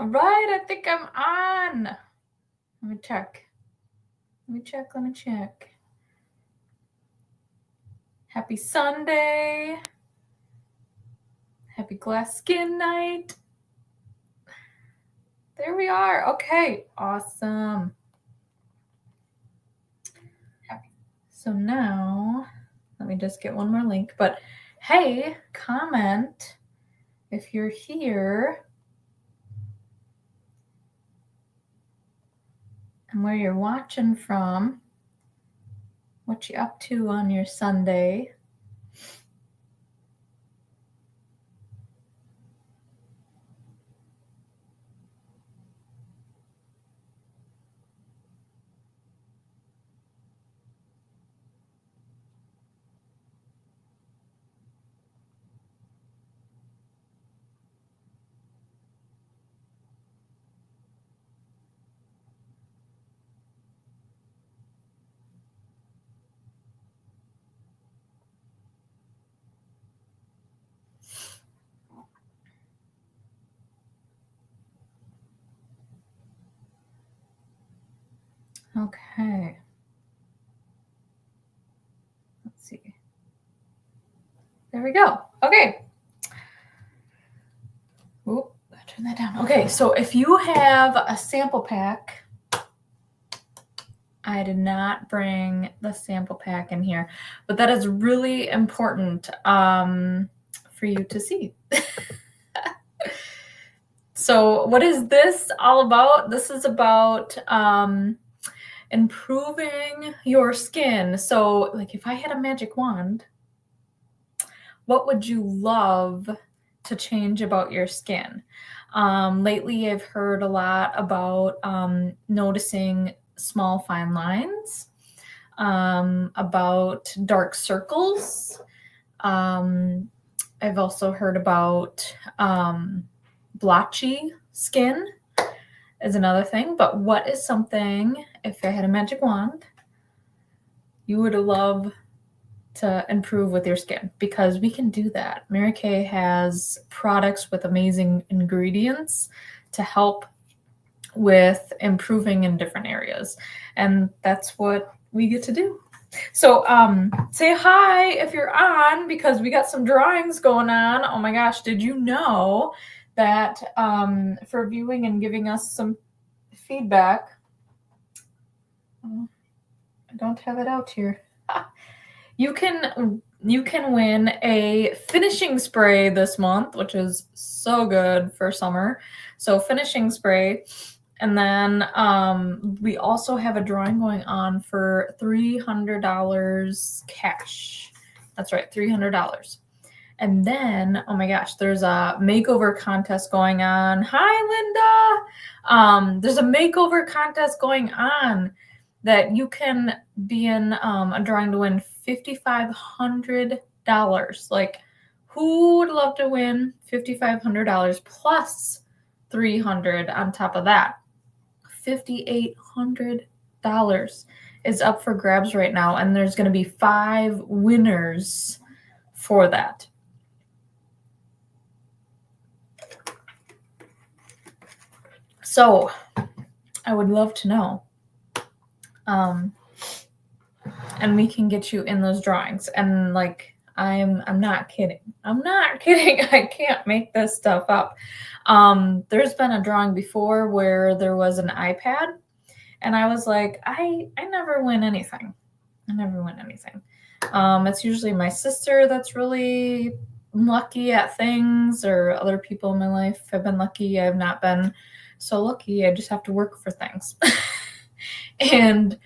All right, I think I'm on. Let me check. Let me check. Happy Sunday. Happy glass skin night. There we are. Okay, awesome. So now, let me just get one more link. But hey, comment if you're here and where you're watching from, what you up to on your Sunday. Okay. Let's see. There we go. Okay. Oop, turn that down. Okay, so if you have a sample pack, I did not bring the sample pack in here, but that is really important for you to see. So what is this all about? This is about improving your skin. So like if I had a magic wand, what would you love to change about your skin? Lately, I've heard a lot about noticing small fine lines, about dark circles. I've also heard about blotchy skin is another thing. But what is something, if I had a magic wand, you would love to improve with your skin? Because we can do that. Mary Kay has products with amazing ingredients to help with improving in different areas. And that's what we get to do. So say hi if you're on, because we got some drawings going on. Oh my gosh, did you know that for viewing and giving us some feedback, I don't have it out here. You can win a finishing spray this month, which is so good for summer. So finishing spray. And then we also have a drawing going on for $300 cash. That's right, $300. And then, oh my gosh, there's a makeover contest going on. Hi, Linda. There's a makeover contest going on that you can be in a drawing to win $5,500. Like, who would love to win $5,500 plus $300 on top of that? $5,800 is up for grabs right now, and there's going to be 5 winners for that. So I would love to know. And we can get you in those drawings. And like, I'm not kidding. I can't make this stuff up. There's been a drawing before where there was an iPad, and I was like, I never win anything. It's usually my sister that's really lucky at things, or other people in my life have been lucky. I've not been so lucky. I just have to work for things. And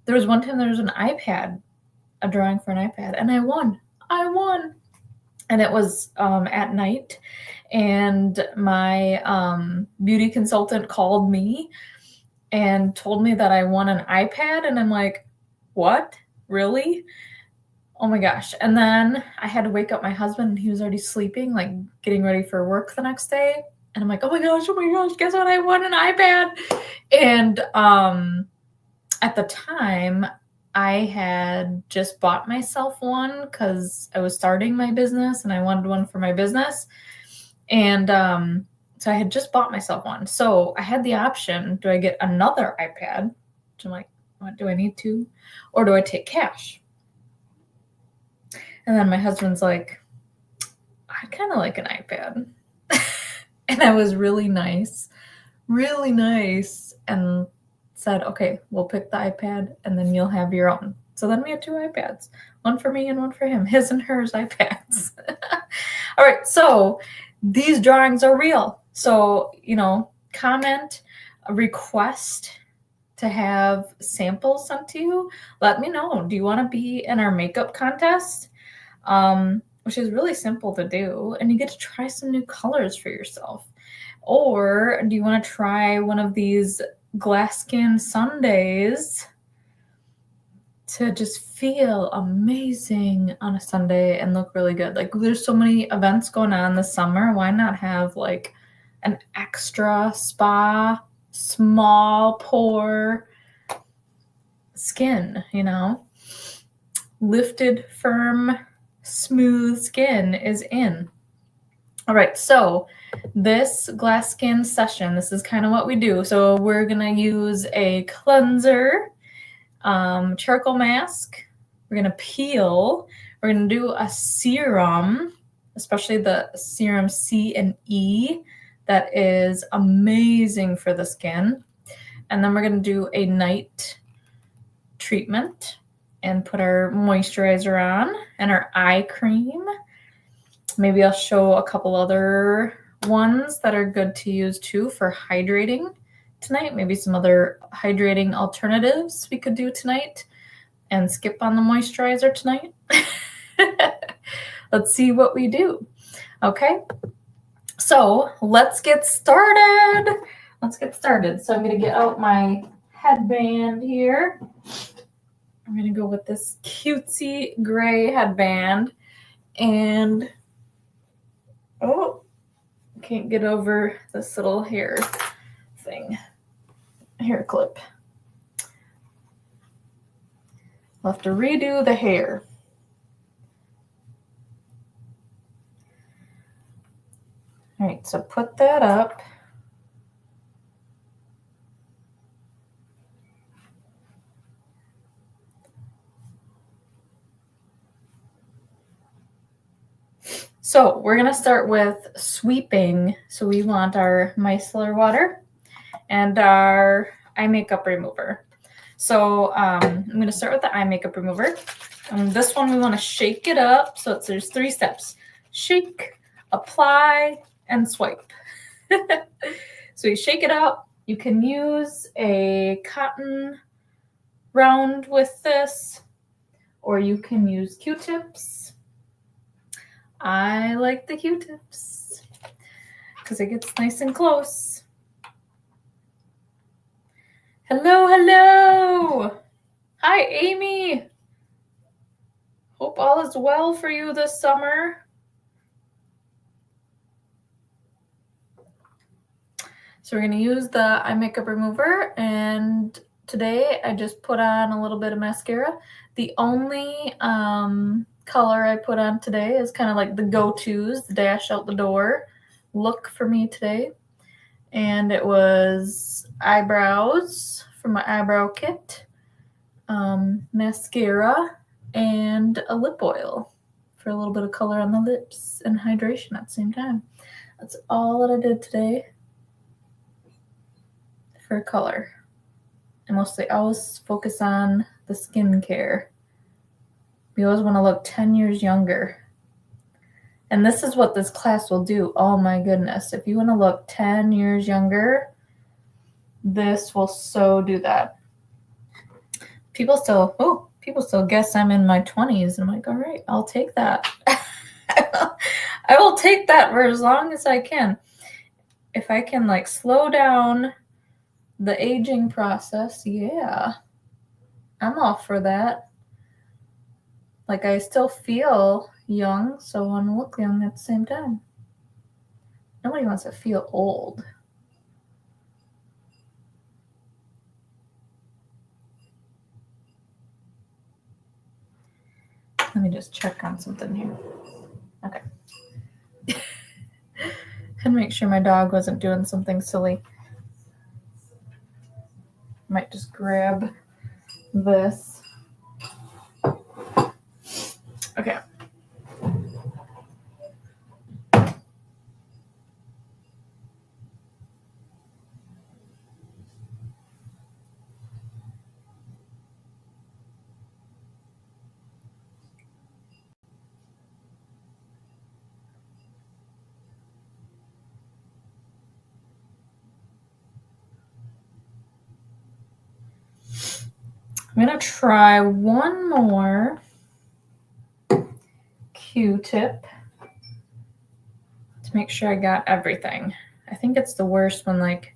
there was one time there was an iPad, a drawing for an iPad, and I won. And it was at night, and my beauty consultant called me and told me that I won an iPad, and I'm like, what? Really? Oh my gosh. And then I had to wake up my husband, and he was already sleeping, like getting ready for work the next day. And I'm like, oh my gosh, guess what? I won an iPad. And at the time, I had just bought myself one because I was starting my business and I wanted one for my business. And So I had just bought myself one. So I had the option, do I get another iPad? Which I'm like, what, do I need to? Or do I take cash? And then my husband's like, I kind of like an iPad. And I was really nice, and said, okay, we'll pick the iPad and then you'll have your own. So then we had 2 iPads, one for me and one for him, his and hers iPads. All right, so these drawings are real. So, comment, request to have samples sent to you. Let me know. Do you want to be in our makeup contest? Which is really simple to do, and you get to try some new colors for yourself. Or do you want to try one of these glass skin sundaes to just feel amazing on a Sunday and look really good? Like, there's so many events going on this summer. Why not have like an extra spa, small pore skin, Lifted, firm, smooth skin is in. All right, so this glass skin session, this is kind of what we do. So we're gonna use a cleanser, charcoal mask. We're gonna peel. We're gonna do a serum, especially the serum C and E. That is amazing for the skin. And then we're gonna do a night treatment and put our moisturizer on and our eye cream. Maybe I'll show a couple other ones that are good to use too for hydrating tonight. Maybe some other hydrating alternatives we could do tonight and skip on the moisturizer tonight. Let's see what we do. Okay. So let's get started. So I'm going to get out my headband here. I'm going to go with this cutesy gray headband. And can't get over this little hair clip. I'll have to redo the hair. All right, so put that up. So we're going to start with sweeping. So we want our micellar water and our eye makeup remover. So I'm going to start with the eye makeup remover. This one we want to shake it up. So there's 3 steps. Shake, apply, and swipe. So you shake it up. You can use a cotton round with this, or you can use Q-tips. I like the Q-tips because it gets nice and close. Hello. Hi, Amy. Hope all is well for you this summer. So we're going to use the eye makeup remover, and today I just put on a little bit of mascara. The only color I put on today is kind of like the go-tos, the dash out the door look for me today. And it was eyebrows from my eyebrow kit, mascara, and a lip oil for a little bit of color on the lips and hydration at the same time. That's all that I did today for color. I mostly always focus on the skincare. We always want to look 10 years younger. And this is what this class will do. Oh my goodness. If you want to look 10 years younger, this will so do that. People still guess I'm in my 20s. And I'm like, all right, I'll take that. I will take that for as long as I can. If I can like slow down the aging process, yeah, I'm all for that. Like, I still feel young, so I want to look young at the same time. Nobody wants to feel old. Let me just check on something here. Okay. Couldn't make sure my dog wasn't doing something silly. Might just grab this. Okay. I'm going to try one more Q-tip to make sure I got everything. I think it's the worst when like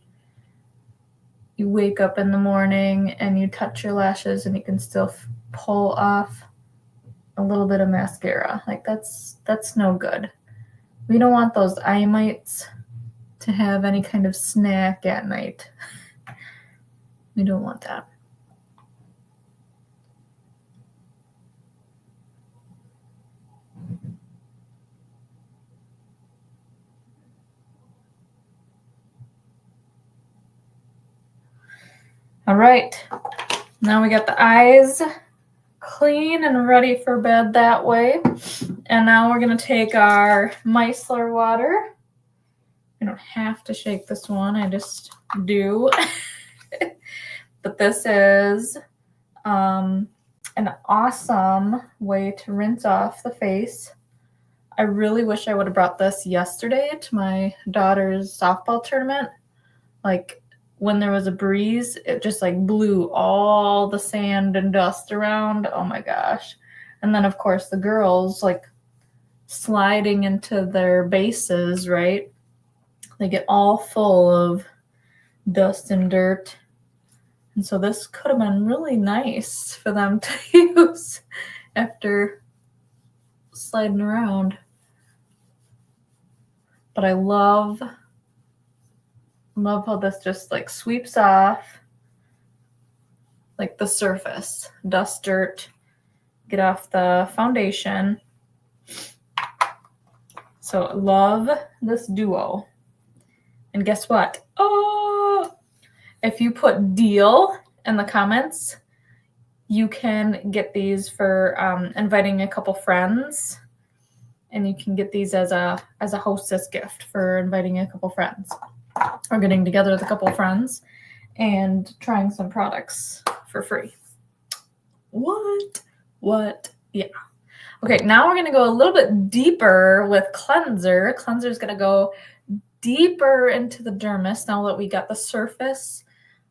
you wake up in the morning and you touch your lashes and you can still pull off a little bit of mascara. Like that's no good. We don't want those eye mites to have any kind of snack at night. We don't want that. All right, now we got the eyes clean and ready for bed that way. And now we're going to take our micellar water. I don't have to shake this one, I just do. But this is an awesome way to rinse off the face. I really wish I would have brought this yesterday to my daughter's softball tournament. Like, when there was a breeze, it just like blew all the sand and dust around. Oh my gosh. And then of course the girls like sliding into their bases, right? They get all full of dust and dirt. And so this could have been really nice for them to use after sliding around. But I love how this just like sweeps off like the surface, dust, dirt, get off the foundation. So love this duo. And guess what? Oh, if you put deal in the comments, you can get these for inviting a couple friends, and you can get these as a hostess gift for inviting a couple friends or getting together with a couple friends and trying some products for free. What? Yeah. Okay, now we're going to go a little bit deeper with cleanser. Cleanser is going to go deeper into the dermis. Now that we got the surface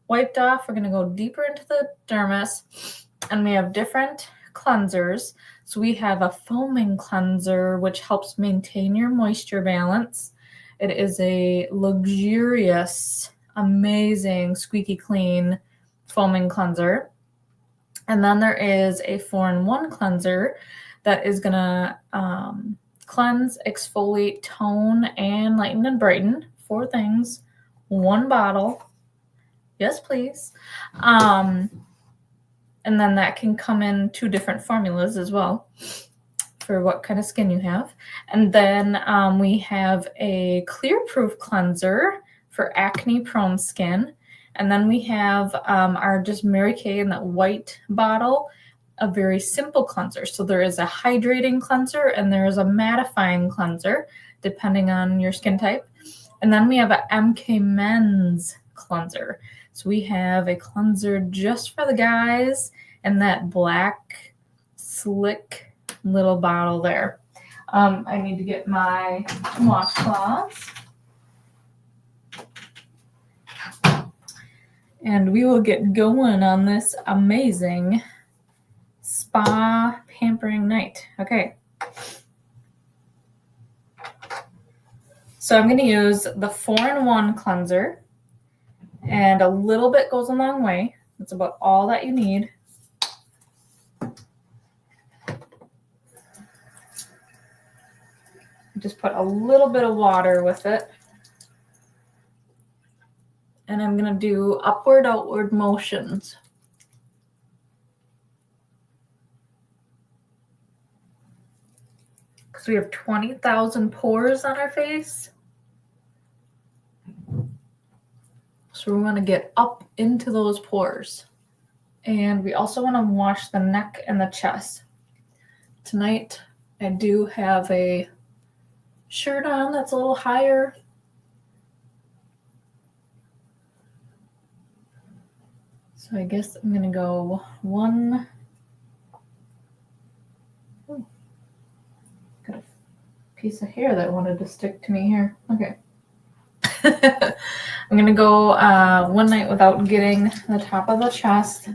wiped off, we're going to go deeper into the dermis, and we have different cleansers. So we have a foaming cleanser, which helps maintain your moisture balance. It is a luxurious, amazing, squeaky clean foaming cleanser. And then there is a 4-in-1 cleanser that is going to cleanse, exfoliate, tone, and lighten and brighten. 4 things, 1 bottle. Yes, please. And then that can come in 2 different formulas as well for what kind of skin you have. And then we have a clear proof cleanser for acne prone skin. And then we have our just Mary Kay in that white bottle, a very simple cleanser. So there is a hydrating cleanser and there is a mattifying cleanser, depending on your skin type. And then we have a MK Men's cleanser. So we have a cleanser just for the guys and that black, slick little bottle there. I need to get my washcloths. And we will get going on this amazing spa pampering night. Okay. So I'm going to use the 4-in-1 cleanser. And a little bit goes a long way. That's about all that you need. Just put a little bit of water with it. And I'm going to do upward, outward motions. Because we have 20,000 pores on our face. So we want to get up into those pores. And we also want to wash the neck and the chest. Tonight, I do have a shirt on that's a little higher. So I guess I'm going to go one. Ooh, got a piece of hair that wanted to stick to me here. Okay. I'm going to go one night without getting the top of the chest.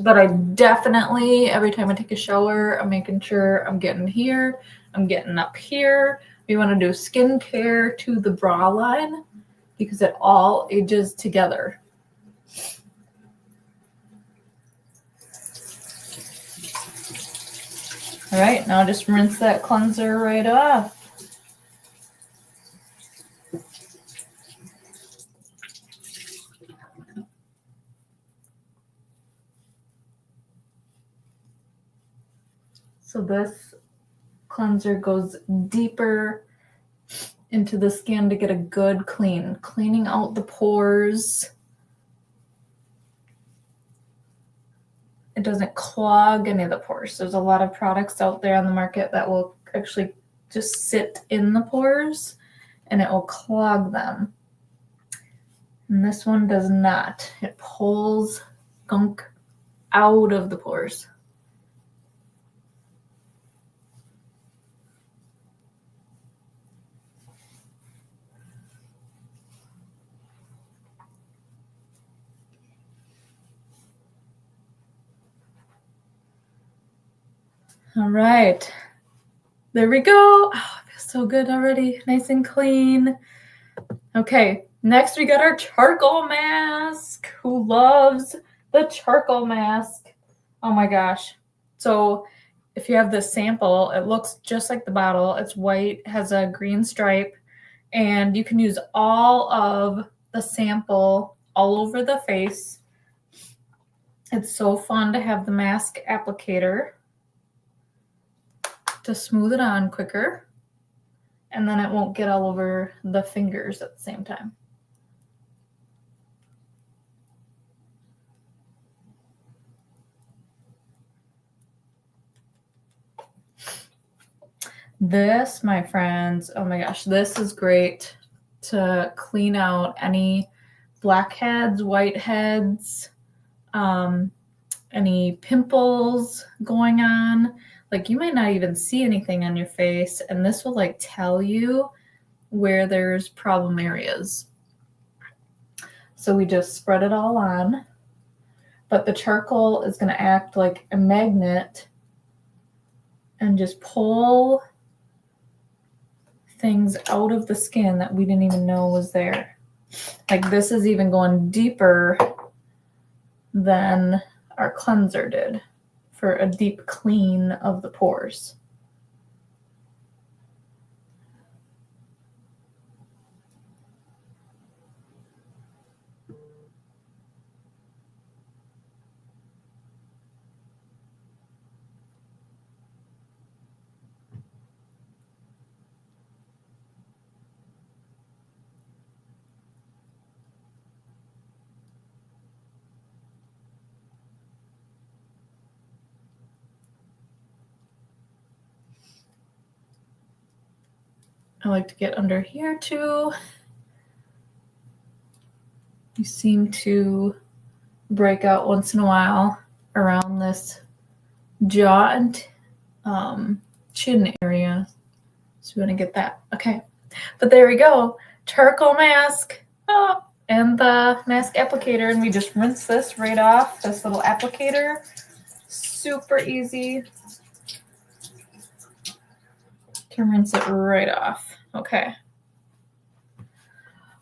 But I definitely, every time I take a shower, I'm making sure I'm getting here, I'm getting up here. We want to do skincare to the bra line because it all ages together. All right, now just rinse that cleanser right off. So this cleanser goes deeper into the skin to get a good clean, cleaning out the pores. It doesn't clog any of the pores. There's a lot of products out there on the market that will actually just sit in the pores and it will clog them. And this one does not. It pulls gunk out of the pores. All right. There we go. Oh, it feels so good already. Nice and clean. Okay. Next, we got our charcoal mask. Who loves the charcoal mask? Oh my gosh. So if you have this sample, it looks just like the bottle. It's white, has a green stripe, and you can use all of the sample all over the face. It's so fun to have the mask applicator to smooth it on quicker, and then it won't get all over the fingers at the same time. This, my friends, oh my gosh, this is great to clean out any blackheads, whiteheads, any pimples going on. Like you might not even see anything on your face, and this will like tell you where there's problem areas. So we just spread it all on, but the charcoal is going to act like a magnet and just pull things out of the skin that we didn't even know was there. Like this is even going deeper than our cleanser did for a deep clean of the pores. I like to get under here too. You seem to break out once in a while around this jaw and chin area. So we want to get that. Okay. But there we go. Charcoal mask. Oh, and the mask applicator. And we just rinse this right off. This little applicator. Super easy to rinse it right off. Okay.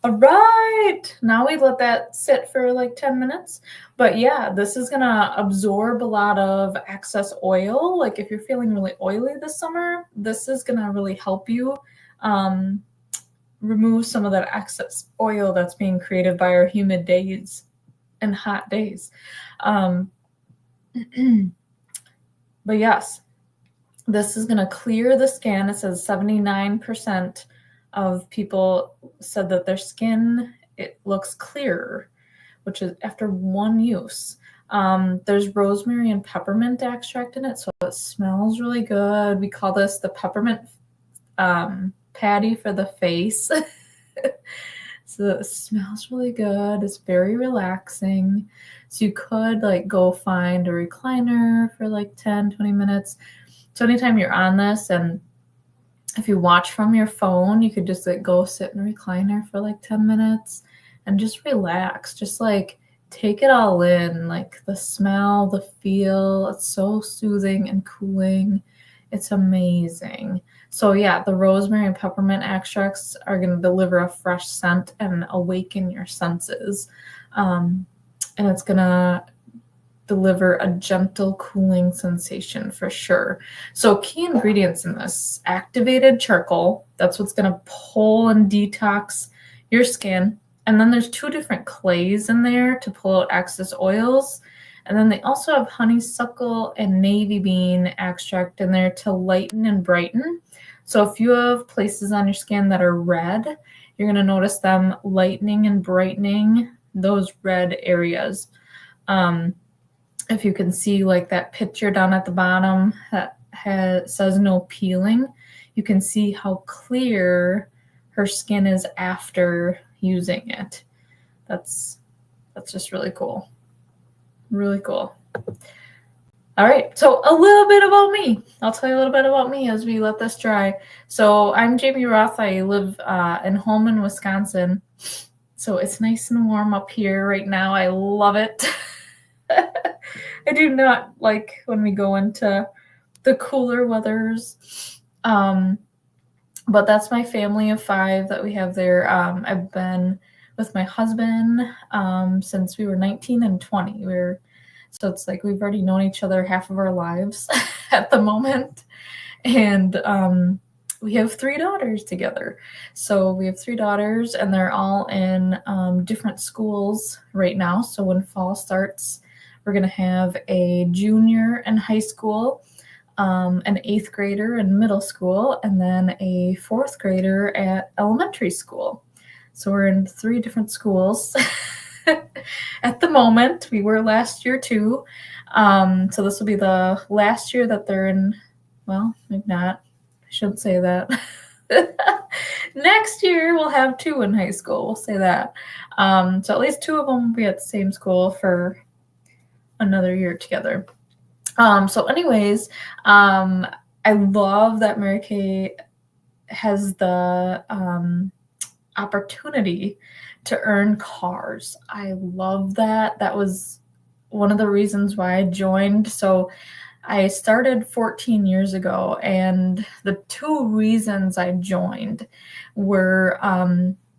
All right. Now we let that sit for like 10 minutes. But yeah, this is going to absorb a lot of excess oil. Like if you're feeling really oily this summer, this is going to really help you remove some of that excess oil that's being created by our humid days and hot days. But yes, this is going to clear the skin. It says 79% of people said that their skin, it looks clearer, which is after one use. There's rosemary and peppermint extract in it, so it smells really good. We call this the peppermint patty for the face. So it smells really good. It's very relaxing. So you could like go find a recliner for like 10, 20 minutes. So anytime you're on this, and if you watch from your phone, you could just like go sit in a recliner for like 10 minutes and just relax. Just like take it all in, like the smell, the feel. It's so soothing and cooling. It's amazing. So yeah, the rosemary and peppermint extracts are going to deliver a fresh scent and awaken your senses. And it's going to deliver a gentle cooling sensation for sure. So key ingredients in this: activated charcoal. That's what's going to pull and detox your skin. And then there's 2 different clays in there to pull out excess oils. And then they also have honeysuckle and navy bean extract in there to lighten and brighten. So if you have places on your skin that are red, you're going to notice them lightening and brightening those red areas. If you can see like that picture down at the bottom that says no peeling, you can see how clear her skin is after using it. That's just really cool. Really cool. All right, so a little bit about me. I'll tell you a little bit about me as we let this dry. So I'm Jamie Roth. I live in Holmen, Wisconsin. So it's nice and warm up here right now. I love it. I do not like when we go into the cooler weathers. But that's my family of 5 that we have there. I've been with my husband since we were 19 and 20. So it's like we've already known each other half of our lives at the moment. And we have 3 daughters together. So we have 3 daughters, and they're all in different schools right now. So when fall starts, we're going to have a junior in high school, an 8th grader in middle school, and then a 4th grader at elementary school. So we're in 3 different schools at the moment. We were last year too. So this will be the last year that they're in. Well, maybe not. I shouldn't say that. Next year we'll have 2 in high school. We'll say that. So at least 2 of them will be at the same school for another year together. So anyways, I love that Mary Kay has the opportunity to earn cars. I love that. That was one of the reasons why I joined. So I started 14 years ago, and the 2 reasons I joined were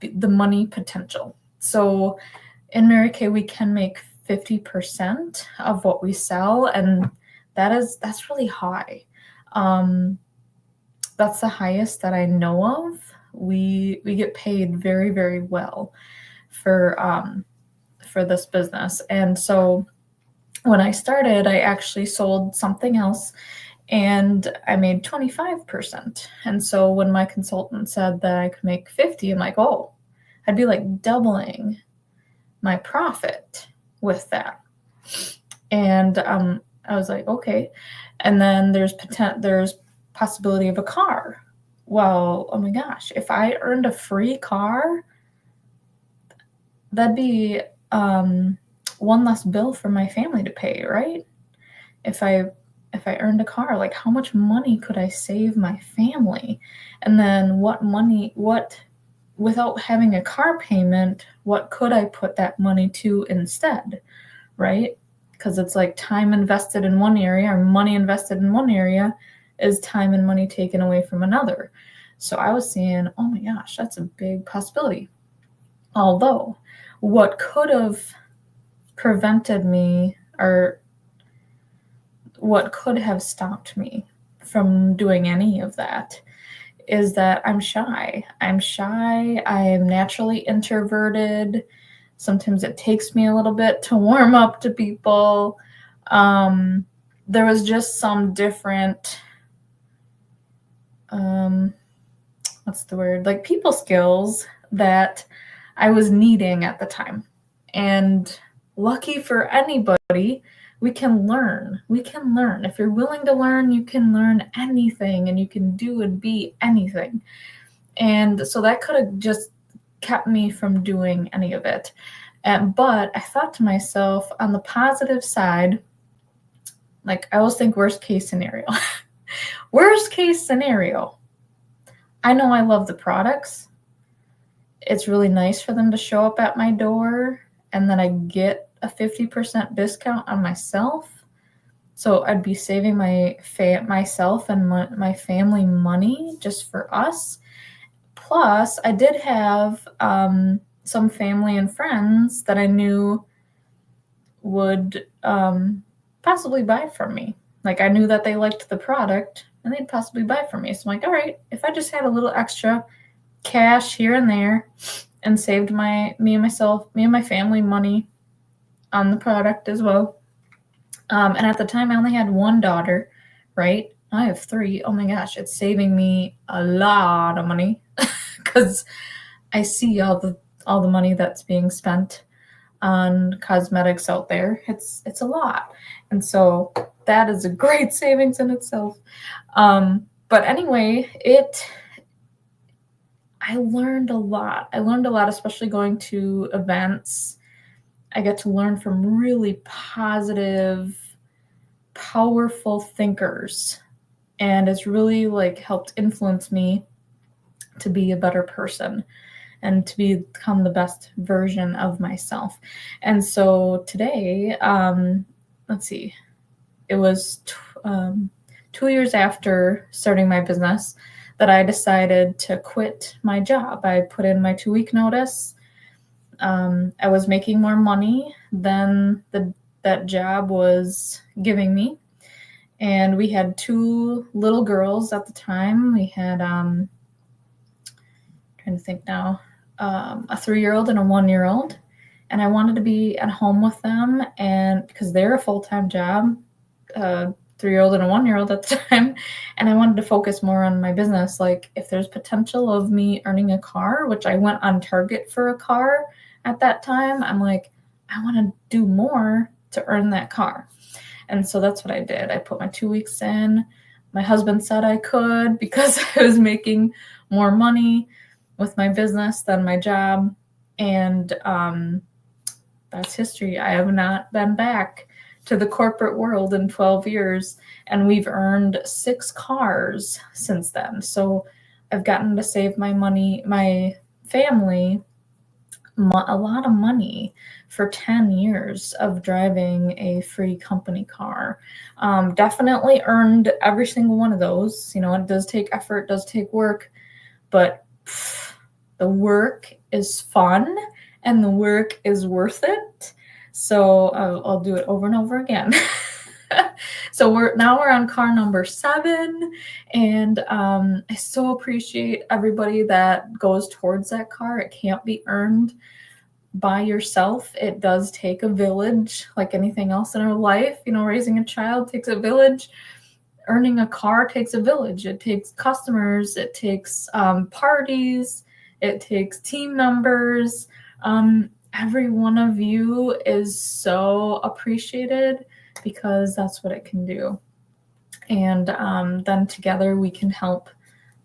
the money potential. So in Mary Kay, we can make 50% of what we sell, and that's really high. That's the highest that I know of. We get paid very, very well for this business. And so when I started, I actually sold something else, and I made 25%. And so when my consultant said that I could make 50, I'm like, oh, I'd be like doubling my profit with that. And I was like, okay. And then there's possibility of a car. Well, oh my gosh, if I earned a free car, that'd be one less bill for my family to pay, right? If I earned a car, like how much money could I save my family? And then without having a car payment, what could I put that money to instead, right? Because it's like time invested in one area or money invested in one area is time and money taken away from another. So I was saying, oh my gosh, that's a big possibility. Although what could have prevented me, or what could have stopped me from doing any of that, is that I'm shy. I am naturally introverted. Sometimes it takes me a little bit to warm up to people. There was just some different, what what's the word? Like people skills that I was needing at the time. And lucky for anybody, we can learn. We can learn. If you're willing to learn, you can learn anything and you can do and be anything. And so that could have just kept me from doing any of it. But I thought to myself, on the positive side, like I always think worst case scenario. Worst case scenario. I know I love the products. It's really nice for them to show up at my door and then I get a 50% discount on myself. So I'd be saving myself and my family money just for us. Plus, I did have some family and friends that I knew would possibly buy from me. Like I knew that they liked the product and they'd possibly buy from me. So I'm like, all right, if I just had a little extra cash here and there and saved me and my family money on the product as well. And at the time I only had one daughter, right? I have 3. Oh my gosh, it's saving me a lot of money because I see all the money that's being spent on cosmetics out there. It's a lot. And so that is a great savings in itself. But anyway, I learned a lot. Especially going to events. I get to learn from really positive, powerful thinkers. And it's really like helped influence me to be a better person and to become the best version of myself. And so today, let's see, it was 2 years after starting my business that I decided to quit my job. I put in my 2-week notice. I was making more money than that job was giving me. And we had 2 little girls at the time. We had, trying to think now, a 3-year-old and a 1-year-old. And I wanted to be at home with them, and because they're a full-time job, 3-year-old and a 1-year-old at the time, and I wanted to focus more on my business. Like if there's potential of me earning a car, which I went on Target for a car at that time, I'm like, I want to do more to earn that car. And so that's what I did. I put my 2 weeks in. My husband said I could because I was making more money with my business than my job. And that's history. I have not been back to the corporate world in 12 years, and we've earned 6 cars since then. So I've gotten to save my family, a lot of money for 10 years of driving a free company car. Definitely earned every single one of those. It does take effort, does take work, but the work is fun and the work is worth it. So I'll do it over and over again. So we're on car number 7, and I so appreciate everybody that goes towards that car. It can't be earned by yourself. It does take a village, like anything else in our life. Raising a child takes a village. Earning a car takes a village. It takes customers. It takes parties. It takes team members. Every one of you is so appreciated because that's what it can do. And then together we can help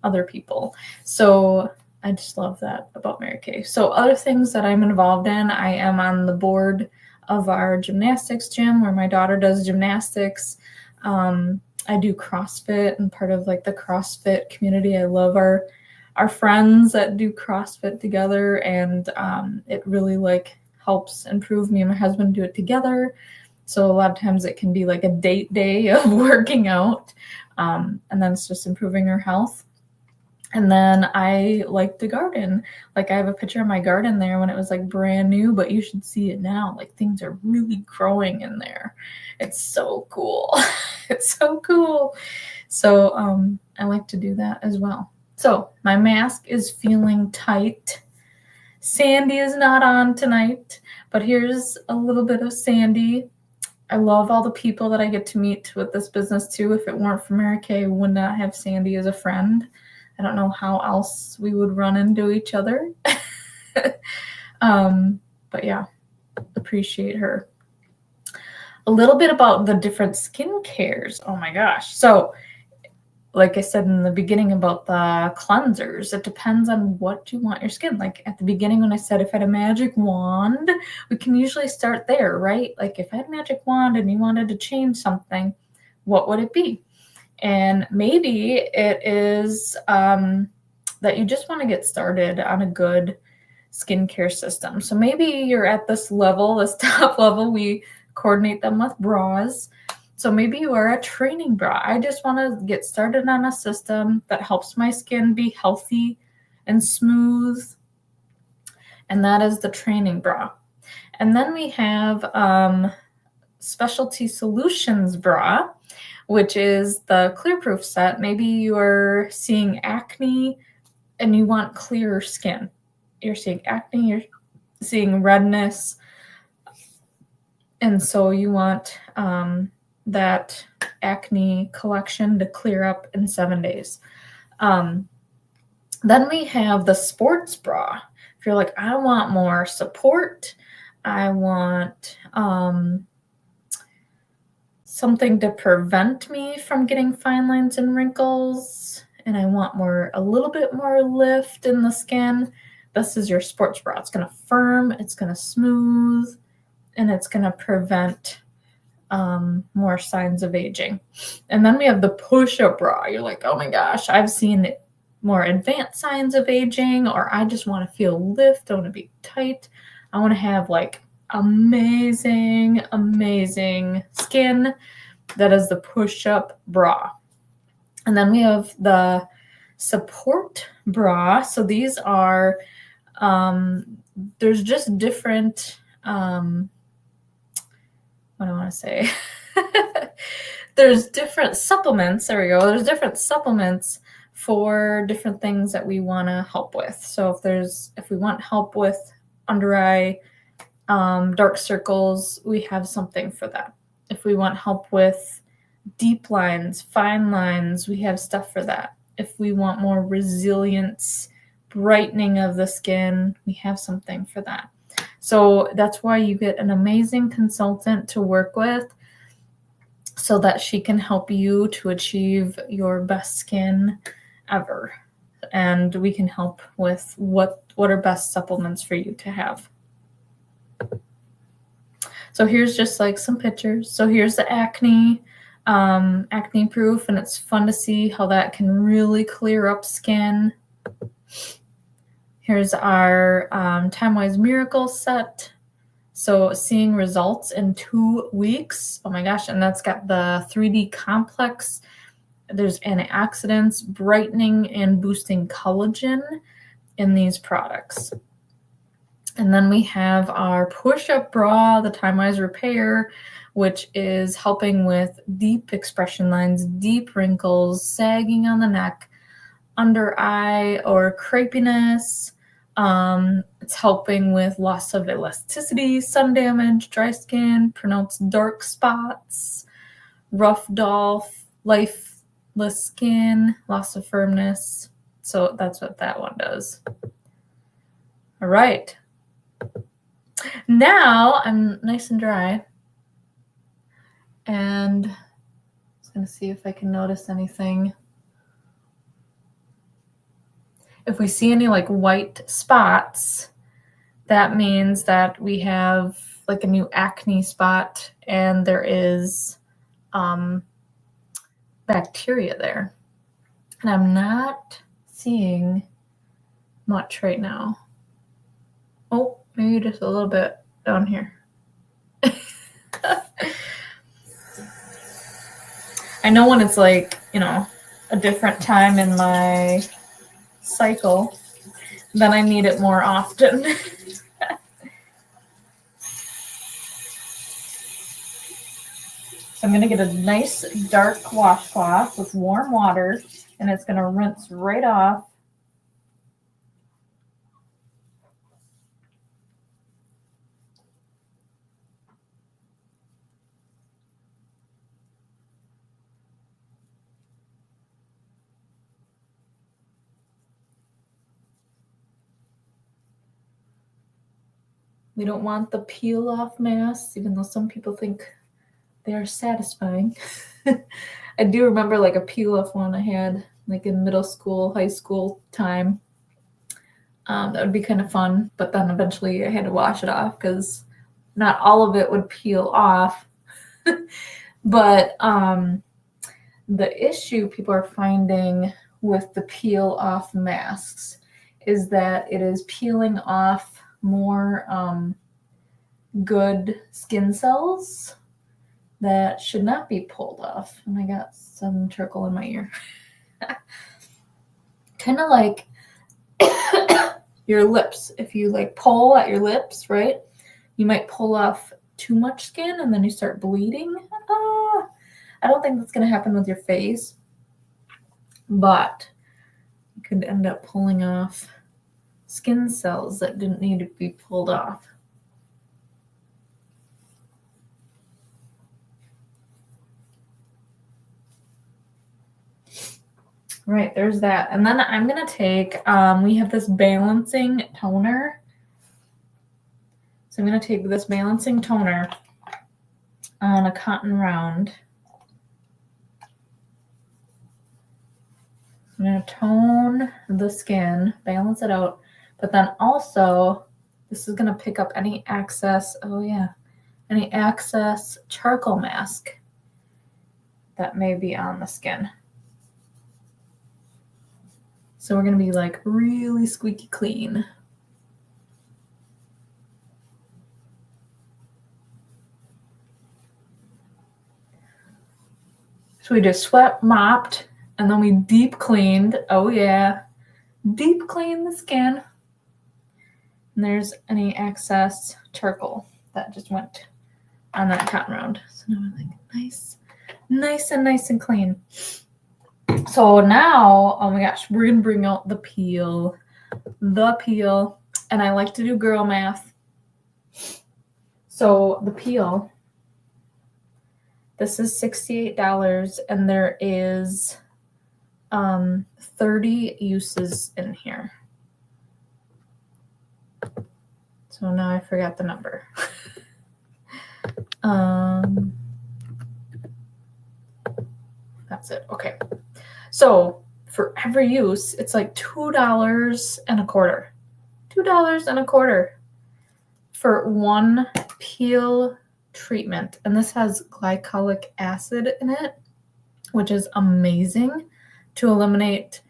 other people. So I just love that about Mary Kay. So other things that I'm involved in, I am on the board of our gymnastics gym where my daughter does gymnastics. I do CrossFit and part of like the CrossFit community. I love our friends that do CrossFit together, and it really like helps improve. Me and my husband do it together. So a lot of times it can be like a date day of working out, and then it's just improving our health. And then I like to garden. Like I have a picture of my garden there when it was like brand new, but you should see it now. Like things are really growing in there. It's so cool. It's so cool. So I like to do that as well. So my mask is feeling tight. Sandy is not on tonight, but here's a little bit of Sandy. I love all the people that I get to meet with this business too. If it weren't for Mary Kay, I would not have Sandy as a friend. I don't know how else we would run into each other. But yeah, appreciate her. A little bit about the different skin cares. Oh my gosh. So like I said in the beginning about the cleansers, it depends on what you want your skin. Like at the beginning when I said if I had a magic wand, we can usually start there, right? Like if I had a magic wand and you wanted to change something, what would it be? And maybe it is that you just want to get started on a good skincare system. So maybe you're at this level, this top level, we coordinate them with bras. So maybe you are a training bra. I just want to get started on a system that helps my skin be healthy and smooth. And that is the training bra. And then we have Specialty Solutions bra, which is the clear proof set. Maybe you're seeing acne and you want clearer skin. You're seeing acne, you're seeing redness. And so you want that acne collection to clear up in 7 days. Then we have the sports bra. If you're like, I want more support, I want something to prevent me from getting fine lines and wrinkles, and I want a little bit more lift in the skin, this is your sports bra. It's going to firm, it's going to smooth, and it's going to prevent more signs of aging. And then we have the push-up bra. You're like, oh my gosh, I've seen more advanced signs of aging, or I just want to feel lift, I want to be tight, I want to have like amazing skin. That is the push-up bra. And then we have the support bra. So these are there's just different what do I want to say? There's different supplements. There we go. There's different supplements for different things that we want to help with. So if we want help with under eye, dark circles, we have something for that. If we want help with deep lines, fine lines, we have stuff for that. If we want more resilience, brightening of the skin, we have something for that. So that's why you get an amazing consultant to work with so that she can help you to achieve your best skin ever. And we can help with what are best supplements for you to have. So here's just like some pictures. So here's the acne proof, and it's fun to see how that can really clear up skin. Here's our Time-Wise Miracle set. So seeing results in 2 weeks. Oh my gosh, and that's got the 3D complex. There's antioxidants, brightening and boosting collagen in these products. And then we have our push-up bra, the Time-Wise Repair, which is helping with deep expression lines, deep wrinkles, sagging on the neck, under eye or crepiness. It's helping with loss of elasticity, sun damage, dry skin, pronounced dark spots, rough, dull, lifeless skin, loss of firmness. So that's what that one does. All right. Now I'm nice and dry, and I'm just going to see if I can notice anything. If we see any like white spots, that means that we have like a new acne spot and there is bacteria there. And I'm not seeing much right now. Oh, maybe just a little bit down here. I know when it's like, a different time in my cycle, then I need it more often. So I'm going to get a nice dark washcloth with warm water, and it's going to rinse right off. We don't want the peel off masks, even though some people think they are satisfying. I do remember like a peel off one I had like in middle school, high school time. That would be kind of fun, but then eventually I had to wash it off because not all of it would peel off. But the issue people are finding with the peel off masks is that it is peeling off more good skin cells that should not be pulled off. And I got some turkle in my ear. Kind of like your lips. If you like pull at your lips, right? You might pull off too much skin and then you start bleeding. I don't think that's going to happen with your face, but you could end up pulling off skin cells that didn't need to be pulled off. Right, there's that. And then I'm going to take, we have this balancing toner. So I'm going to take this balancing toner on a cotton round. I'm going to tone the skin, balance it out, but then also this is going to pick up any excess, any excess charcoal mask that may be on the skin. So we're going to be like really squeaky clean. So we just swept, mopped, and then we deep cleaned. Oh yeah, deep clean the skin. And there's any excess charcoal that just went on that cotton round. So now we're like nice and clean. So now, oh my gosh, we're gonna bring out the peel. And I like to do girl math. So the peel, this is $68, and there is 30 uses in here. So now I forgot the number. That's it. Okay. So for every use, it's like $2.25. $2.25 for one peel treatment. And this has glycolic acid in it, which is amazing to eliminate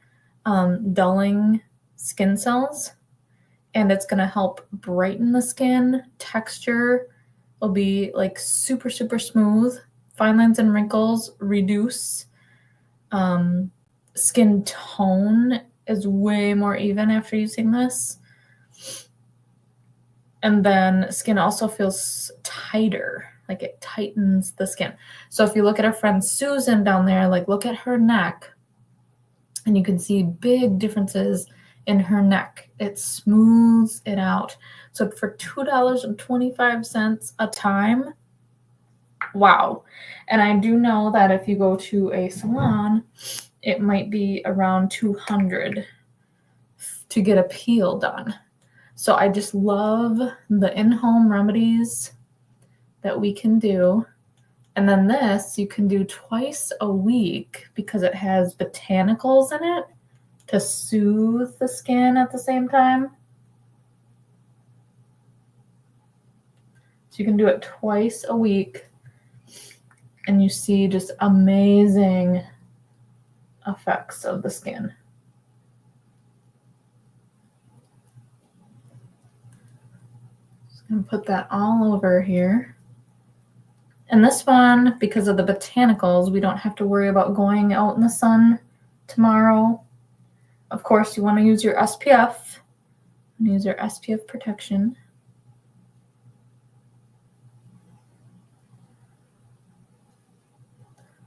dulling skin cells. And it's going to help brighten the skin. Texture will be like super smooth. Fine lines and wrinkles reduce. Skin tone is way more even after using this. And then skin also feels tighter, like it tightens the skin. So if you look at our friend Susan down there, like look at her neck, and you can see big differences in her neck. It smooths it out. So for $2.25 a time, wow. And I do know that if you go to a salon, it might be around $200 to get a peel done. So I just love the in-home remedies that we can do. And then this you can do twice a week because it has botanicals in it to soothe the skin at the same time. So you can do it twice a week and you see just amazing effects of the skin. Just going to put that all over here. And this one, because of the botanicals, we don't have to worry about going out in the sun tomorrow. Of course, you want to use your SPF. Use your SPF protection.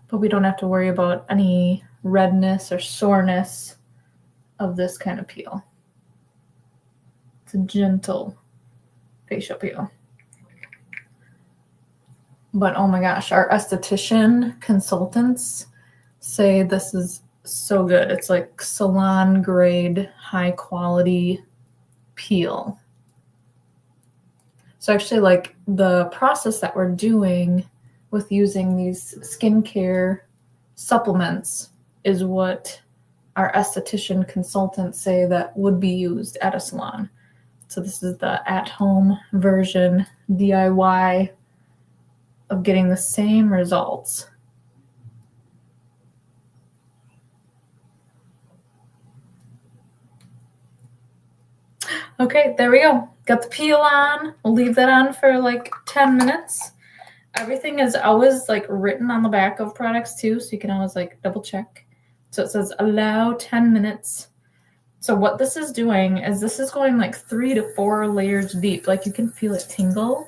But we don't have to worry about any redness or soreness of this kind of peel. It's a gentle facial peel. But oh my gosh, our esthetician consultants say this is so good. It's like salon grade, high quality peel. So actually, like, the process that we're doing with using these skincare supplements is what our esthetician consultants say that would be used at a salon. So this is the at-home version, DIY, of getting the same results. Okay, there we go. Got the peel on. We'll leave that on for like 10 minutes. Everything is always like written on the back of products too, so you can always like double check. So it says allow 10 minutes. So what this is doing is this is going like 3 to 4 layers deep. Like you can feel it tingle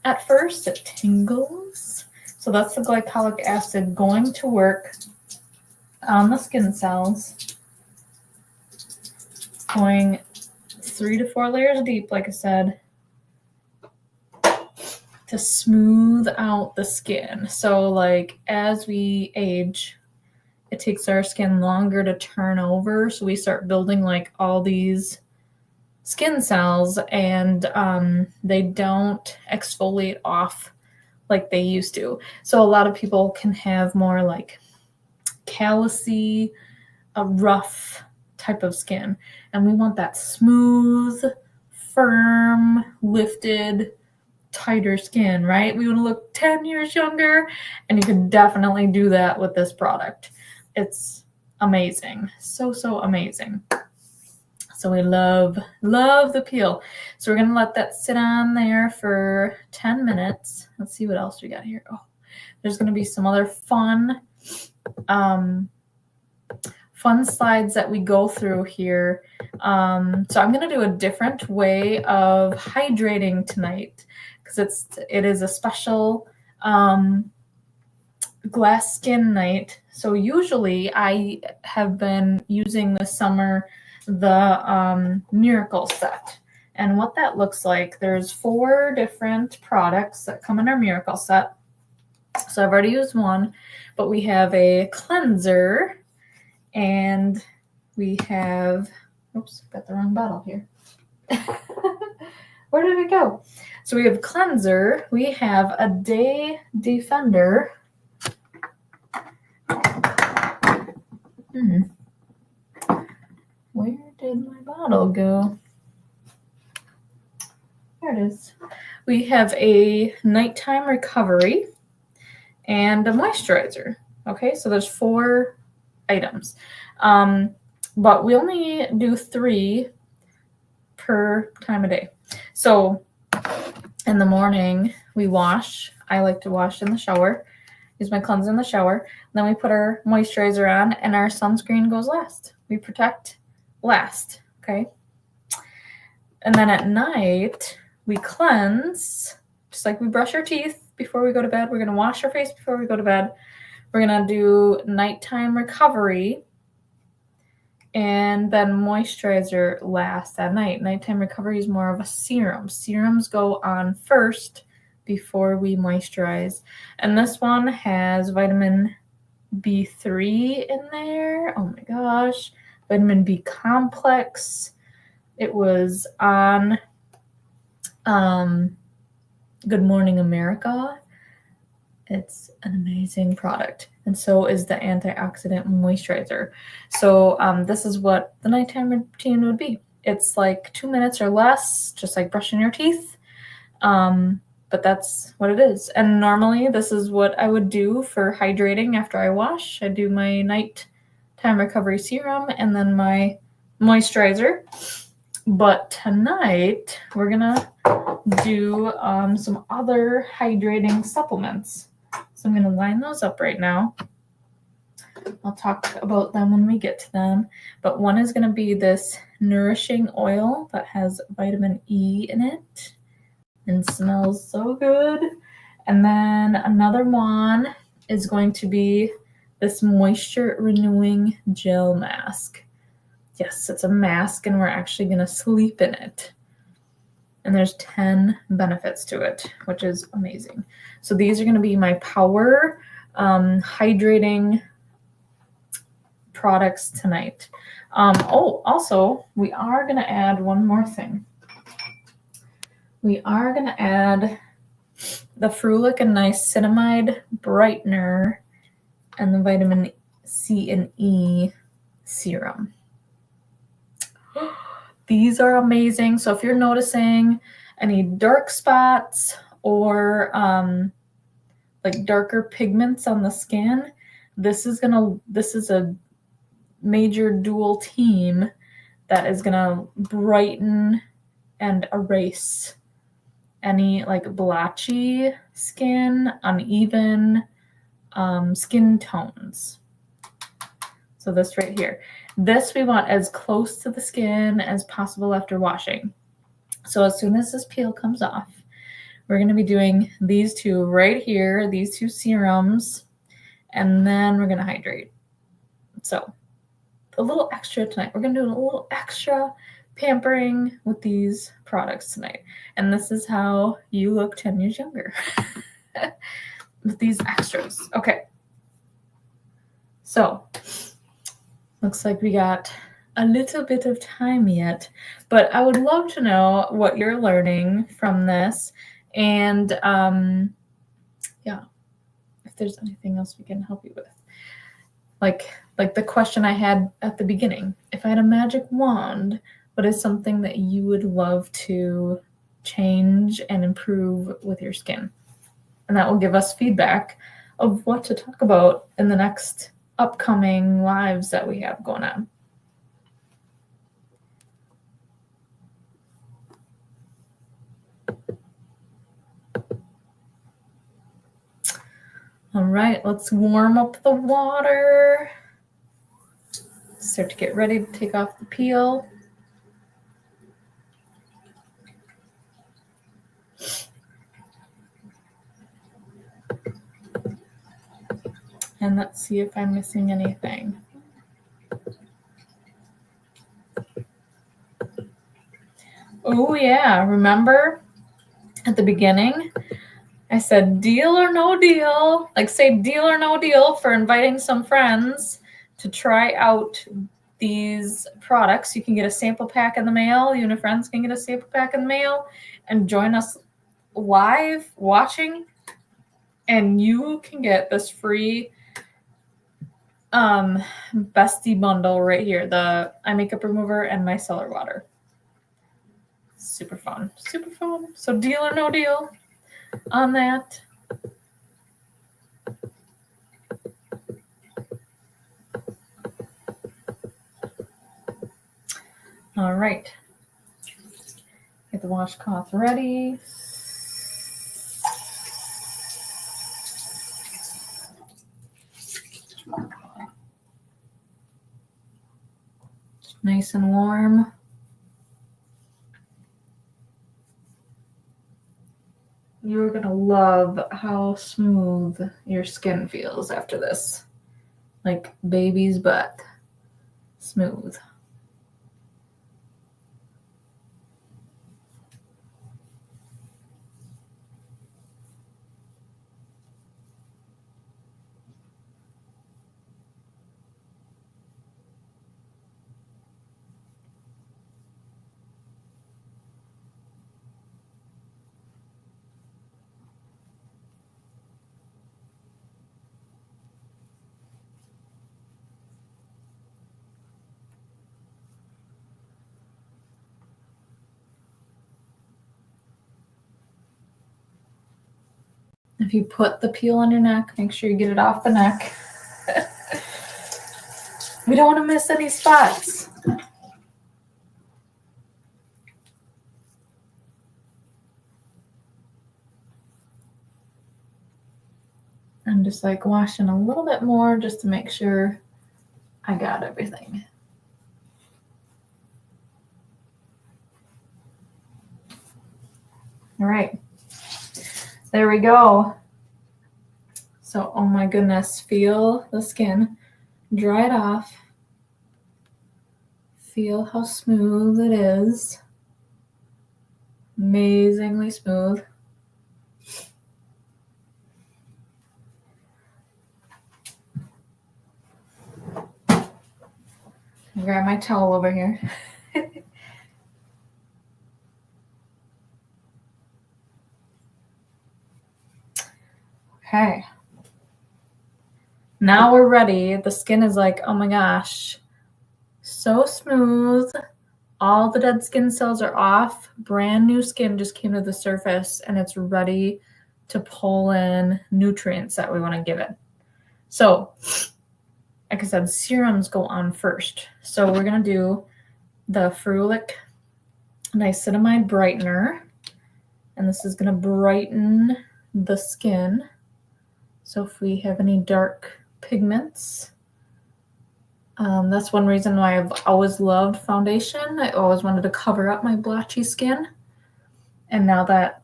at first. It tingles. So that's the glycolic acid going to work on the skin cells. Going 3 to 4 layers deep, like I said, to smooth out the skin. So like as we age, it takes our skin longer to turn over. So we start building like all these skin cells, and they don't exfoliate off like they used to. So a lot of people can have more like callousy, a rough type of skin. And we want that smooth, firm, lifted, tighter skin, right? We want to look 10 years younger, and you can definitely do that with this product. It's amazing. So amazing. So we love the peel. So we're going to let that sit on there for 10 minutes. Let's see what else we got here. Oh, there's going to be some other fun slides that we go through here. So I'm going to do a different way of hydrating tonight because it is a special glass skin night. So usually I have been using this summer the Miracle set. And what that looks like, there's 4 different products that come in our Miracle set. So I've already used one, but we have a cleanser, and we have, oops, got the wrong bottle here. Where did it go? So we have cleanser, we have a day defender. Where did my bottle go? There it is. We have a nighttime recovery and a moisturizer. Okay, so there's 4 items. But we only do 3 per time of day. So in the morning, we wash. I like to wash in the shower. Use my cleanser in the shower. Then we put our moisturizer on, and our sunscreen goes last. We protect last, okay? And then at night, we cleanse, just like we brush our teeth before we go to bed. We're going to wash our face before we go to bed. We're going to do nighttime recovery, and then moisturizer last at night. Nighttime recovery is more of a serum. Serums go on first before we moisturize. And this one has vitamin B3 in there. Oh my gosh. Vitamin B complex. It was on Good Morning America. It's an amazing product. And so is the antioxidant moisturizer. So this is what the nighttime routine would be. It's like 2 minutes or less, just like brushing your teeth. But that's what it is. And normally this is what I would do for hydrating after I wash. I do my nighttime recovery serum and then my moisturizer. But tonight we're gonna do some other hydrating supplements. So I'm going to line those up right now. I'll talk about them when we get to them. But one is going to be this nourishing oil that has vitamin E in it and smells so good. And then another one is going to be this moisture renewing gel mask. Yes, it's a mask, and we're actually going to sleep in it. And there's 10 benefits to it, which is amazing. So these are going to be my power hydrating products tonight. Also, we are going to add one more thing. we are going to add the Frulic and Niacinamide Brightener and the vitamin C and E serum. These are amazing. So if you're noticing any dark spots or like darker pigments on the skin, this is a major dual team that is gonna brighten and erase any like blotchy skin, uneven skin tones. So this right here, this we want as close to the skin as possible after washing. So as soon as this peel comes off, we're going to be doing these two right here, these two serums, and then we're going to hydrate. So a little extra tonight. We're going to do a little extra pampering with these products tonight. And this is how you look 10 years younger with these extras. Okay. So looks like we got a little bit of time yet, but I would love to know what you're learning from this. And yeah, if there's anything else we can help you with. Like the question I had at the beginning, if I had a magic wand, what is something that you would love to change and improve with your skin? And that will give us feedback of what to talk about in the next upcoming lives that we have going on. All right, let's warm up the water. Start to get ready to take off the peel. And let's see if I'm missing anything. Oh yeah, remember at the beginning, I said deal or no deal, like say deal or no deal for inviting some friends to try out these products. You can get a sample pack in the mail. You and your friends can get a sample pack in the mail and join us live watching. And you can get this free bestie bundle right here, the eye makeup remover and micellar water. Super fun, super fun. So deal or no deal on that. All right, get the washcloth ready. Nice and warm. You're gonna love how smooth your skin feels after this. Like baby's butt smooth. If you put the peel on your neck, make sure you get it off the neck. We don't want to miss any spots. I'm just like washing a little bit more just to make sure I got everything. All right, there we go. So, oh my goodness, feel the skin, dry it off. Feel how smooth it is. Amazingly smooth. Grab my towel over here. Okay. Now we're ready. The skin is like, oh my gosh, so smooth. All the dead skin cells are off. Brand new skin just came to the surface and it's ready to pull in nutrients that we want to give it. So, like I said, serums go on first. So we're going to do the Ferulic Niacinamide Brightener. And this is going to brighten the skin. So if we have any dark pigments, that's one reason why I've always loved foundation. I always wanted to cover up my blotchy skin. And now that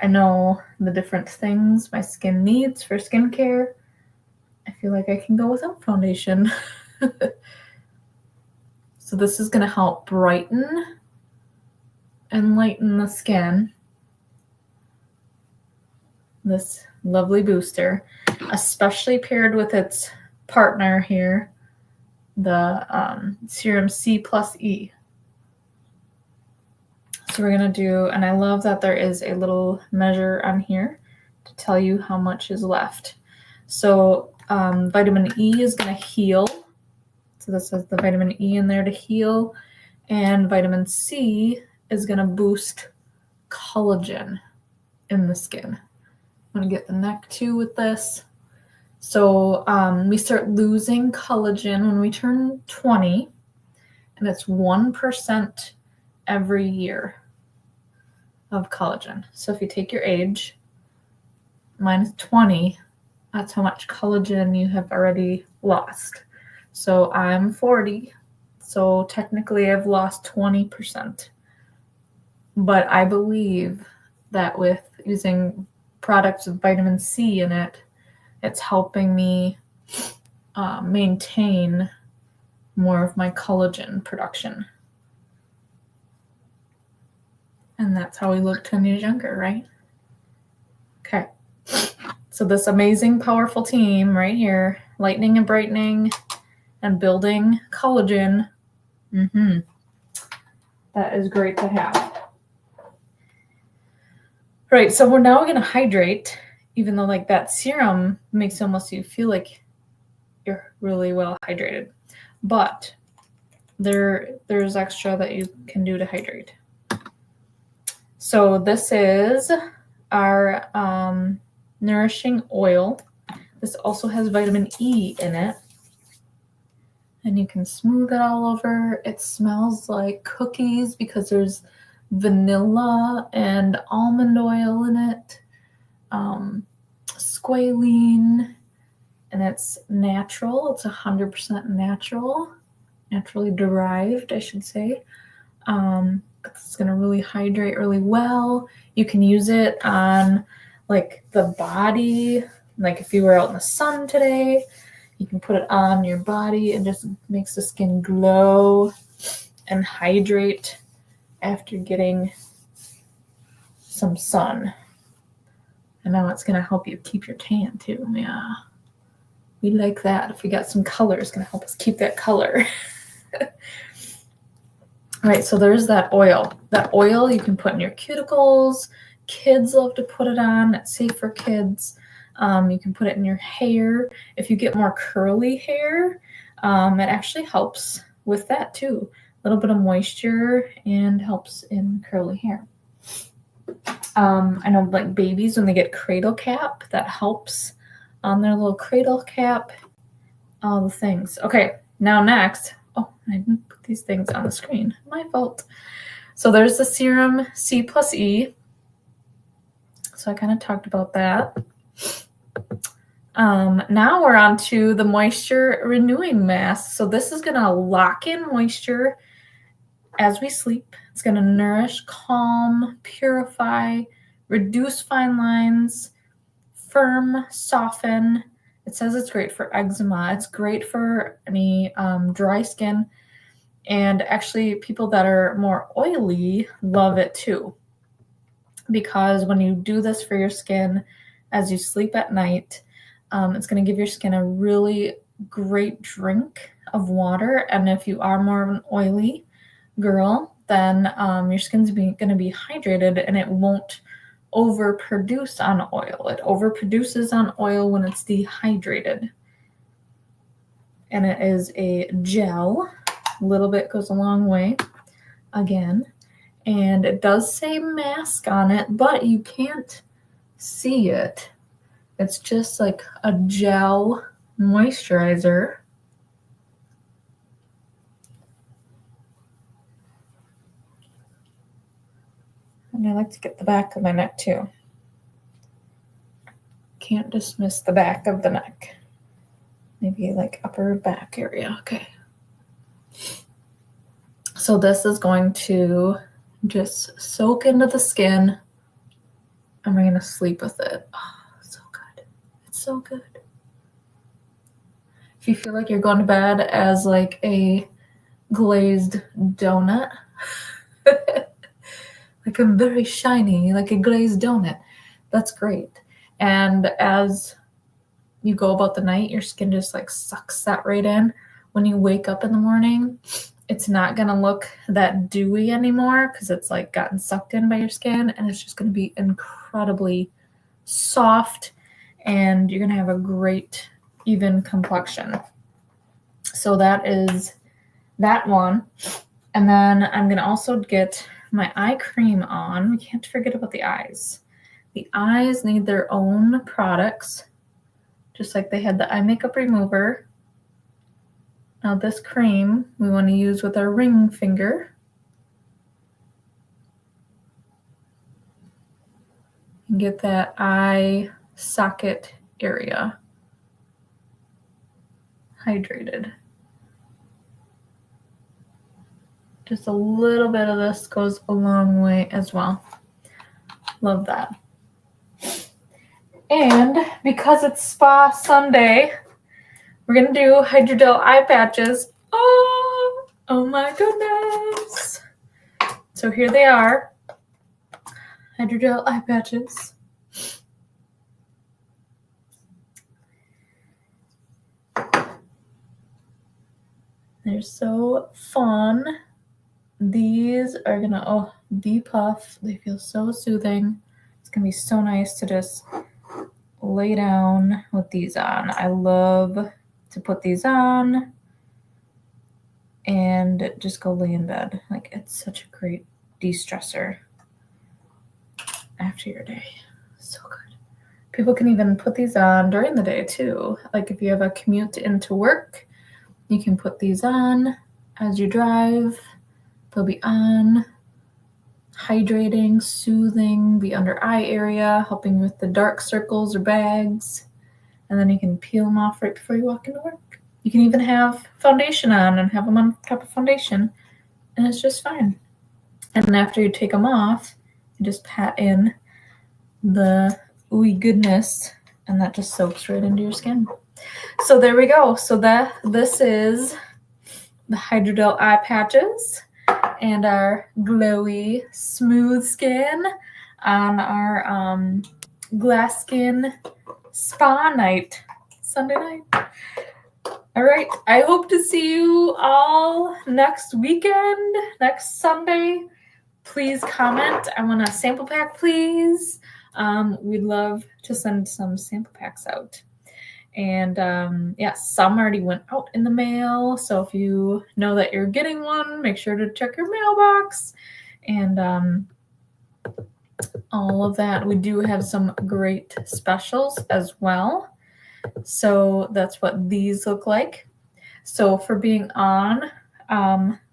I know the different things my skin needs for skincare, I feel like I can go without foundation. So this is going to help brighten and lighten the skin. This lovely booster, especially paired with its partner here, the Serum C plus E. So we're going to do, and I love that there is a little measure on here to tell you how much is left. So vitamin E is going to heal. So this has the vitamin E in there to heal. And vitamin C is going to boost collagen in the skin. I'm going to get the neck too with this. So we start losing collagen when we turn 20, and it's 1% every year of collagen. So if you take your age minus 20, that's how much collagen you have already lost. So I'm 40, so technically I've lost 20%. But I believe that with using products with vitamin C in it, it's helping me maintain more of my collagen production. And that's how we look 10 years younger, right? Okay. So this amazing, powerful team right here, lightening and brightening and building collagen. That is great to have. Right, so we're now going to hydrate, even though like that serum makes almost you feel like you're really well hydrated. But there's extra that you can do to hydrate. So this is our nourishing oil. This also has vitamin E in it. And you can smooth it all over. It smells like cookies because there's vanilla and almond oil in it. Squalene, and it's natural. It's 100% natural, naturally derived, I should say. It's going to really hydrate really well. You can use it on like the body, like if you were out in the sun today, you can put it on your body and just makes the skin glow and hydrate after getting some sun. And now it's going to help you keep your tan too. Yeah, we like that. If we got some color, it's going to help us keep that color. All right, so there's that oil. That oil you can put in your cuticles. Kids love to put it on. It's safe for kids. You can put it in your hair. If you get more curly hair, it actually helps with that too. A little bit of moisture and helps in curly hair. I know like babies, when they get cradle cap, that helps on their little cradle cap, all the things. Okay, now next, oh, I didn't put these things on the screen. My fault. So there's the Serum C plus E. So I kind of talked about that. Now we're on to the Moisture Renewing Mask. So this is going to lock in moisture as we sleep. It's going to nourish, calm, purify, reduce fine lines, firm, soften. It says it's great for eczema. It's great for any dry skin. And actually, people that are more oily love it too. Because when you do this for your skin as you sleep at night, it's going to give your skin a really great drink of water. And if you are more of an oily girl, then your skin's going to be hydrated and it won't overproduce on oil. It overproduces on oil when it's dehydrated. And it is a gel. A little bit goes a long way. Again. And it does say mask on it, but you can't see it. It's just like a gel moisturizer. And I like to get the back of my neck too. Can't dismiss the back of the neck. Maybe like upper back area. Okay. So this is going to just soak into the skin. And we're going to sleep with it. Oh, so good. It's so good. If you feel like you're going to bed as like a glazed donut, like I'm very shiny, like a glazed donut, that's great. And as you go about the night, your skin just like sucks that right in. When you wake up in the morning, it's not going to look that dewy anymore because it's like gotten sucked in by your skin, and it's just going to be incredibly soft, and you're going to have a great even complexion. So that is that one. And then I'm going to also get my eye cream on. We can't forget about the eyes. The eyes need their own products, just like they had the eye makeup remover. Now this cream we want to use with our ring finger. And get that eye socket area hydrated. Just a little bit of this goes a long way as well. Love that. And because it's Spa Sunday, we're going to do Hydrogel eye patches. Oh my goodness. So here they are. Hydrogel eye patches. They're so fun. These are going to, depuff. They feel so soothing. It's going to be so nice to just lay down with these on. I love to put these on and just go lay in bed. Like, it's such a great de-stressor after your day. So good. People can even put these on during the day too. Like if you have a commute into work, you can put these on as you drive. They'll be on, hydrating, soothing the under eye area, helping with the dark circles or bags. And then you can peel them off right before you walk into work. You can even have foundation on and have them on top of foundation, and it's just fine. And then after you take them off, you just pat in the ooey goodness, and that just soaks right into your skin. So there we go. So this is the Hydrogel eye patches and our glowy smooth skin on our glass skin spa night, Sunday night. All right. I hope to see you all next weekend, next Sunday. Please comment. I want a sample pack, please. We'd love to send some sample packs out. And some already went out in the mail. So if you know that you're getting one, make sure to check your mailbox and all of that. We do have some great specials as well. So that's what these look like. So for being on,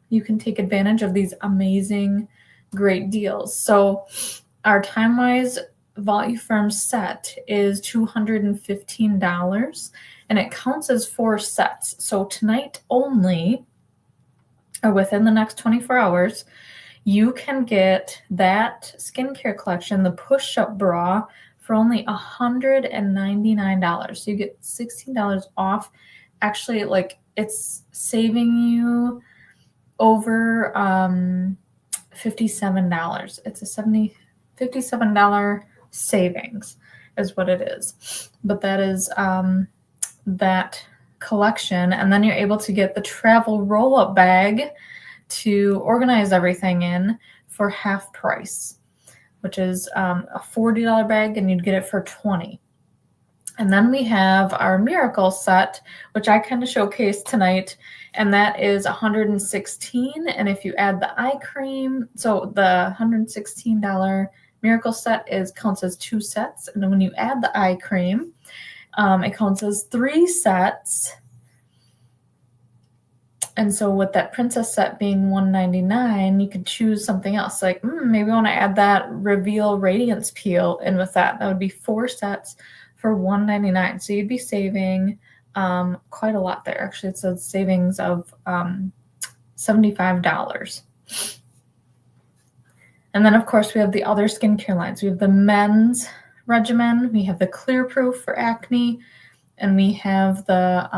you can take advantage of these amazing, great deals. So our Time-Wise Voluform set is $215, and it counts as 4 sets. So tonight only, or within the next 24 hours, you can get that skincare collection, the push-up bra, for only $199. So you get $16 off. Actually, like, it's saving you over $57. It's a $57 savings is what it is. But that is that collection. And then you're able to get the travel roll-up bag to organize everything in for half price. which is a $40 bag, and you'd get it for $20. And then we have our Miracle set, which I kind of showcased tonight, and that is $116. And if you add the eye cream, so the $116 Miracle set counts as 2 sets, and then when you add the eye cream, it counts as 3 sets. And so with that princess set being $199, you could choose something else. Like maybe I want to add that Reveal Radiance Peel in with that. That would be 4 sets for $199. So you'd be saving quite a lot there. Actually, it says savings of $75. And then, of course, we have the other skincare lines. We have the men's regimen. We have the Clear Proof for acne. And we have the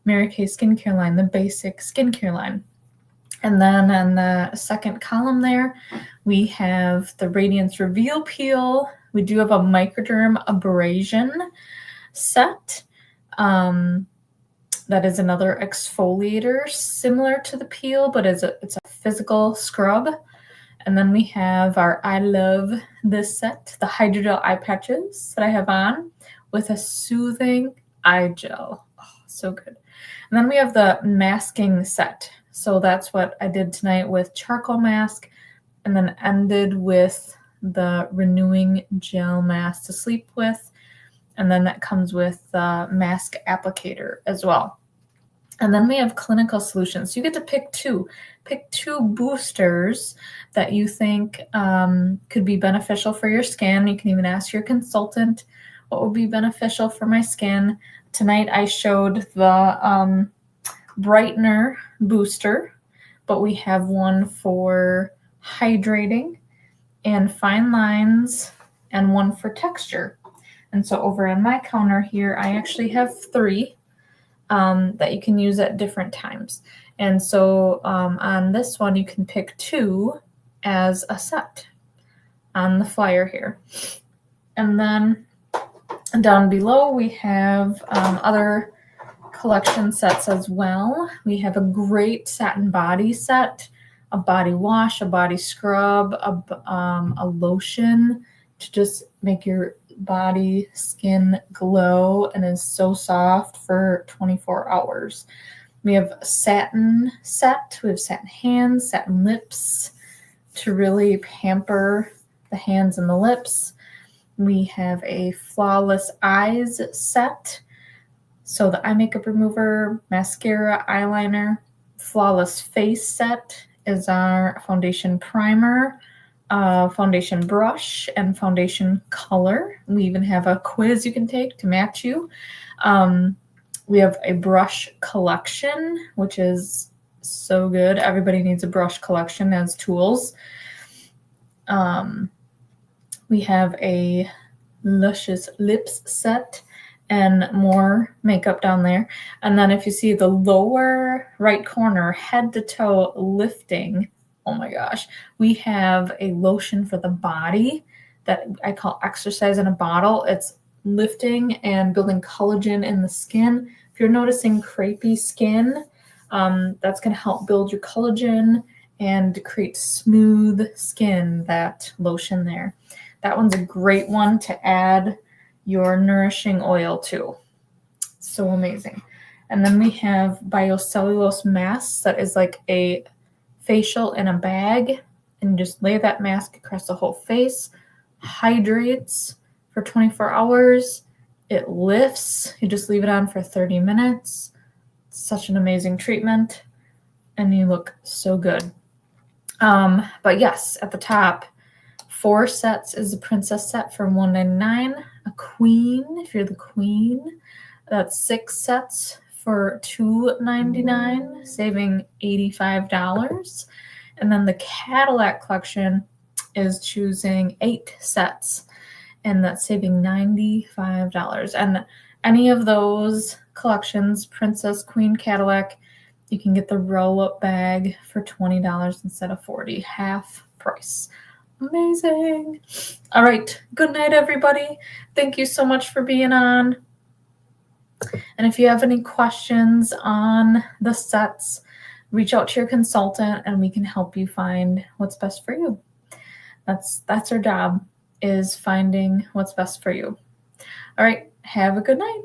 Mary Kay skincare line, the basic skincare line. And then on the second column there, we have the Radiance Reveal Peel. We do have a Microderm Abrasion set. That is another exfoliator similar to the peel, but it's a physical scrub. And then we have our I Love This set, the Hydrogel eye patches that I have on with a soothing eye gel. Oh, so good. And then we have the masking set. So that's what I did tonight with charcoal mask, and then ended with the renewing gel mask to sleep with. And then that comes with the mask applicator as well. And then we have clinical solutions. So you get to pick 2. Pick 2 boosters that you think could be beneficial for your skin. You can even ask your consultant what would be beneficial for my skin. Tonight I showed the brightener booster, but we have one for hydrating and fine lines and one for texture. And so over on my counter here, I actually have 3 that you can use at different times. And so on this one, you can pick 2 as a set on the flyer here. And then down below, we have other collection sets as well. We have a great satin body set, a body wash, a body scrub, a lotion to just make your body skin glow and is so soft for 24 hours. We have a satin set. We have satin hands, satin lips to really pamper the hands and the lips. We have a flawless eyes set. So the eye makeup remover, mascara, eyeliner. Flawless face set is our foundation primer, foundation brush, and foundation color. We even have a quiz you can take to match you. We have a brush collection, which is so good. Everybody needs a brush collection as tools. We have a luscious lips set and more makeup down there. And then if you see the lower right corner, head to toe lifting, oh my gosh, we have a lotion for the body that I call exercise in a bottle. It's lifting and building collagen in the skin. If you're noticing crepey skin, that's going to help build your collagen and create smooth skin, that lotion there. That one's a great one to add your nourishing oil to. So amazing. And then we have biocellulose masks that is like a facial in a bag, and just lay that mask across the whole face. Hydrates for 24 hours. It lifts. You just leave it on for 30 minutes. It's such an amazing treatment, and you look so good. But yes, at the top, 4 sets is the princess set for $199. A queen, if you're the queen, that's 6 sets for $299, saving $85. And then the Cadillac collection is choosing 8 sets, and that's saving $95. And any of those collections, Princess, Queen, Cadillac, you can get the roll-up bag for $20 instead of $40, half price. Amazing. All right. Good night, everybody. Thank you so much for being on. And if you have any questions on the sets, reach out to your consultant and we can help you find what's best for you. That's our job, is finding what's best for you. All right, have a good night.